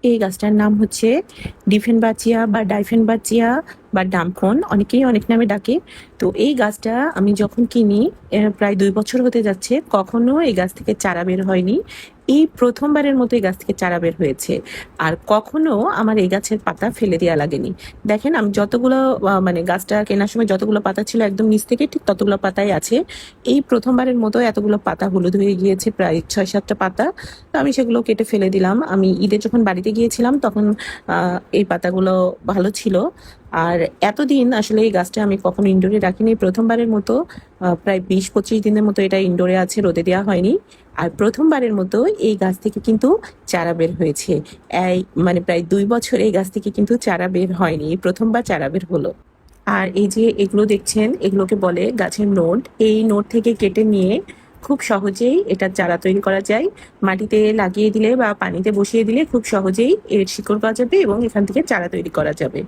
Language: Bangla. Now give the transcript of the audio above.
এই গাছটার নাম হচ্ছে ডিফেনবাচিয়া বা ডাইফেনবাচিয়া বা ডাম্পন, অনেকেই অনেক নামে ডাকে। তো এই গাছটা আমি যখন কিনি, প্রায় 2 বছর হতে যাচ্ছে, কখনো এই গাছ থেকে চারা বের হয়নি। এই প্রথমবারের মতো এই গাছ থেকে চারা বের হয়েছে। আর কখনো আমার এই গাছের পাতা ফেলে দেওয়া লাগেনি। দেখেন, আমি যতগুলো মানে গাছটা কেনার সময় যতগুলো পাতা ছিল একদম নিচ থেকে ঠিক ততগুলো পাতাই আছে। এই প্রথমবারের মতো এতগুলো পাতা হলুদ হয়ে গিয়েছে, প্রায় 6-7টা পাতা। তো আমি সেগুলো কেটে ফেলে দিলাম। আমি ঈদে যখন বাড়িতে গিয়েছিলাম তখন এই পাতাগুলো ভালো ছিল। আর এতদিন আসলে এই গাছটা আমি কখনো ইনডোরে রাখিনি, প্রথমবারের মতো প্রায় 20-25 দিনের মতো এটা ইনডোরে আছে, রোদে দেওয়া হয়নি। আর প্রথমবারের মতো এই গাছ থেকে কিন্তু চারা বের হয়েছে। এই মানে প্রায় 2 বছর এই গাছ থেকে কিন্তু চারা বের হয়নি, এই প্রথমবার চারা বের হলো। আর এই যে এগুলো দেখছেন, এগুলোকে বলে গাছের নোট। এই নোট থেকে কেটে নিয়ে খুব সহজেই এটা চারা তৈরি করা যায়। মাটিতে লাগিয়ে দিলে বা পানিতে বসিয়ে দিলে খুব সহজেই এর শিকড় পাওয়া যাবে এবং এখান থেকে চারা তৈরি করা যাবে।